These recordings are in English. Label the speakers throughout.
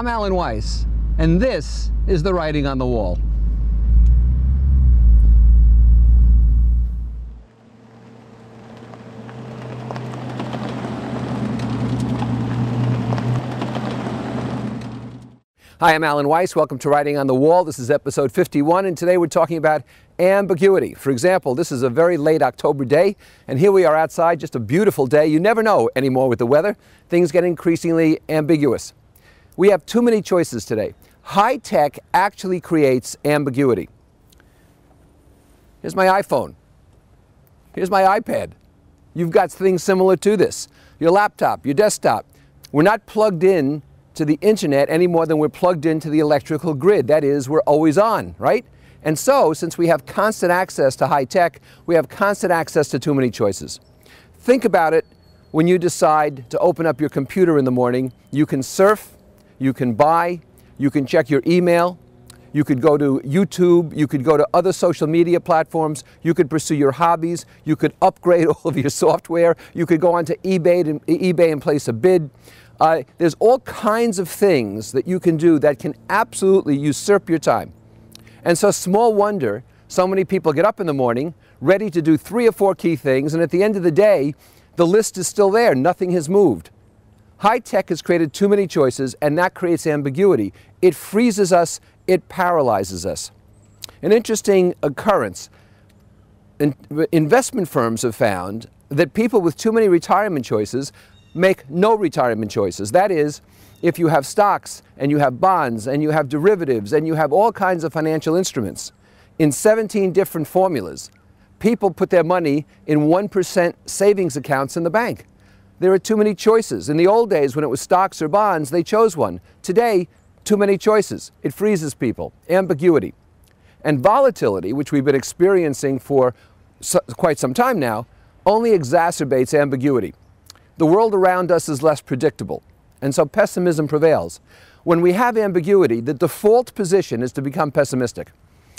Speaker 1: I'm Alan Weiss, and this is the writing on the wall. Hi, I'm Alan Weiss. Welcome to Writing on the Wall. This is episode 51, and today we're talking about ambiguity. For example, this is a very late October day, and here we are outside, just a beautiful day. You never know anymore with the weather. Things get increasingly ambiguous. We have too many choices today. High tech actually creates ambiguity. Here's my iPhone. Here's my iPad. You've got things similar to this. Your laptop, your desktop. We're not plugged in to the internet any more than we're plugged into the electrical grid. That is, we're always on, right? And so, since we have constant access to high tech, we have constant access to too many choices. Think about it when you decide to open up your computer in the morning. You can surf, you can buy, you can check your email, you could go to YouTube, you could go to other social media platforms, you could pursue your hobbies, you could upgrade all of your software, you could go onto eBay and place a bid. There's all kinds of things that you can do that can absolutely usurp your time. And so small wonder so many people get up in the morning ready to do 3 or 4 key things, and at the end of the day, the list is still there. Nothing has moved. High tech has created too many choices, and that creates ambiguity. It freezes us, it paralyzes us. An interesting occurrence. Investment firms have found that people with too many retirement choices make no retirement choices. That is, if you have stocks, and you have bonds, and you have derivatives, and you have all kinds of financial instruments in 17 different formulas, people put their money in 1% savings accounts in the bank. There are too many choices. In the old days, when it was stocks or bonds, they chose one. Today, too many choices. It freezes people. Ambiguity. And volatility, which we've been experiencing for quite some time now, only exacerbates ambiguity. The world around us is less predictable, and so pessimism prevails. When we have ambiguity, the default position is to become pessimistic.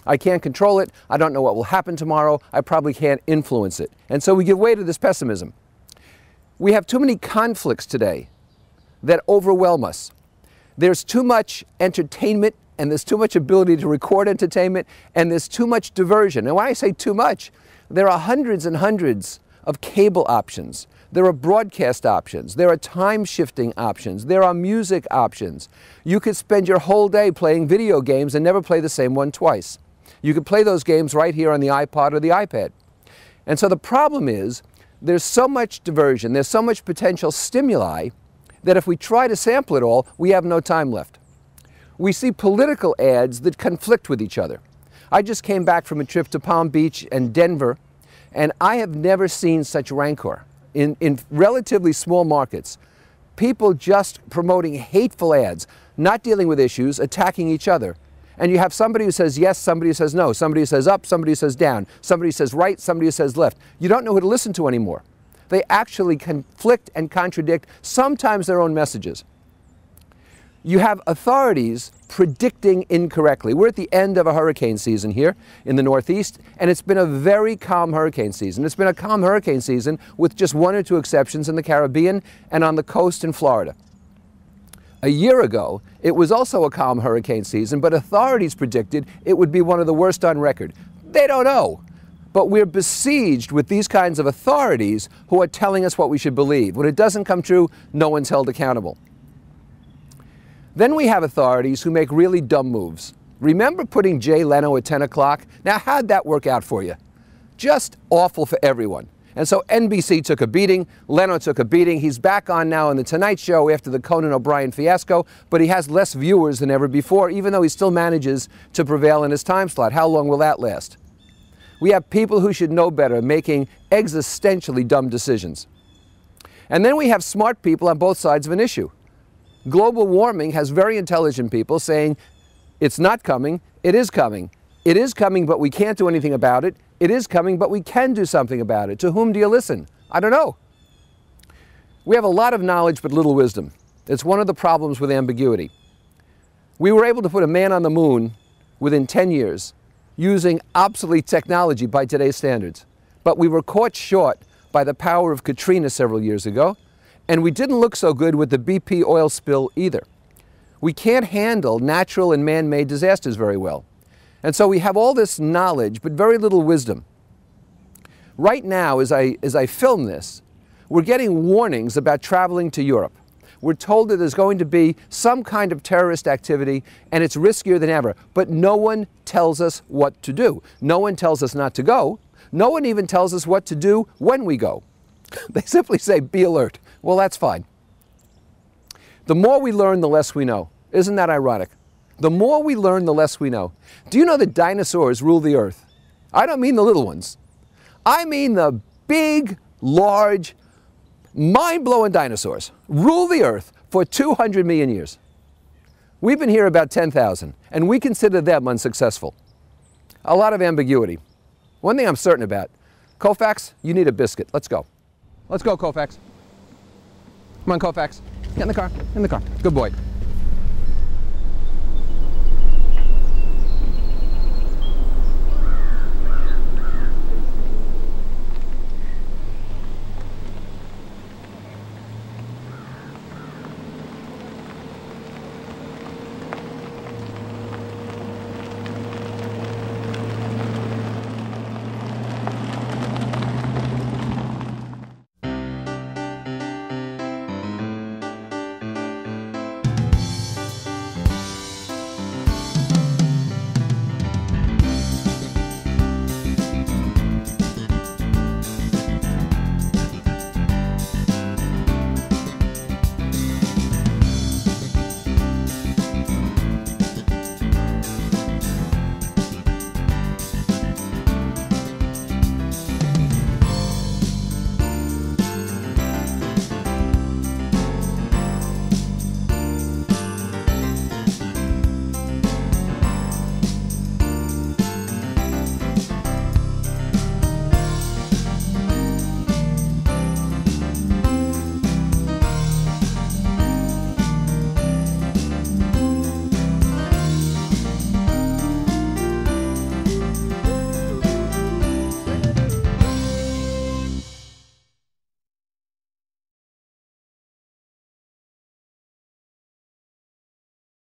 Speaker 1: I can't control it, I don't know what will happen tomorrow, I probably can't influence it. And so we give way to this pessimism. We have too many conflicts today that overwhelm us. There's too much entertainment, and there's too much ability to record entertainment, and there's too much diversion. And when I say too much, there are hundreds and hundreds of cable options. There are broadcast options. There are time-shifting options. There are music options. You could spend your whole day playing video games and never play the same one twice. You could play those games right here on the iPod or the iPad. And so the problem is, there's so much diversion, there's so much potential stimuli, that if we try to sample it all, we have no time left. We see political ads that conflict with each other. I just came back from a trip to Palm Beach and Denver, and I have never seen such rancor. In relatively small markets, people just promoting hateful ads, not dealing with issues, attacking each other. And you have somebody who says yes, somebody who says no, somebody who says up, somebody who says down, somebody who says right, somebody who says left. You don't know who to listen to anymore. They actually conflict and contradict sometimes their own messages. You have authorities predicting incorrectly. We're at the end of a hurricane season here in the Northeast, and it's been a very calm hurricane season. It's been a calm hurricane season with just 1 or 2 exceptions in the Caribbean and on the coast in Florida. A year ago, it was also a calm hurricane season, but authorities predicted it would be one of the worst on record. They don't know. But we're besieged with these kinds of authorities who are telling us what we should believe. When it doesn't come true, no one's held accountable. Then we have authorities who make really dumb moves. Remember putting Jay Leno at 10 o'clock? Now, how'd that work out for you? Just awful for everyone. And so NBC took a beating, Leno took a beating. He's back on now on The Tonight Show after the Conan O'Brien fiasco, but he has less viewers than ever before, even though he still manages to prevail in his time slot. How long will that last? We have people who should know better making existentially dumb decisions. And then we have smart people on both sides of an issue. Global warming has very intelligent people saying, it's not coming, it is coming. It is coming, but we can't do anything about it. It is coming, but we can do something about it. To whom do you listen? I don't know. We have a lot of knowledge, but little wisdom. It's one of the problems with ambiguity. We were able to put a man on the moon within 10 years using obsolete technology by today's standards. But we were caught short by the power of Katrina several years ago, and we didn't look so good with the BP oil spill either. We can't handle natural and man-made disasters very well. And so we have all this knowledge, but very little wisdom. Right now, as I film this, we're getting warnings about traveling to Europe. We're told that there's going to be some kind of terrorist activity and it's riskier than ever. But no one tells us what to do. No one tells us not to go. No one even tells us what to do when we go. They simply say, be alert. Well, that's fine. The more we learn, the less we know. Isn't that ironic? The more we learn, the less we know. Do you know that dinosaurs rule the earth? I don't mean the little ones. I mean the big, large, mind-blowing dinosaurs rule the earth for 200 million years. We've been here about 10,000, and we consider them unsuccessful. A lot of ambiguity. One thing I'm certain about, Koufax, you need a biscuit. Let's go. Let's go, Koufax. Come on, Koufax. Get in the car. In the car. Good boy.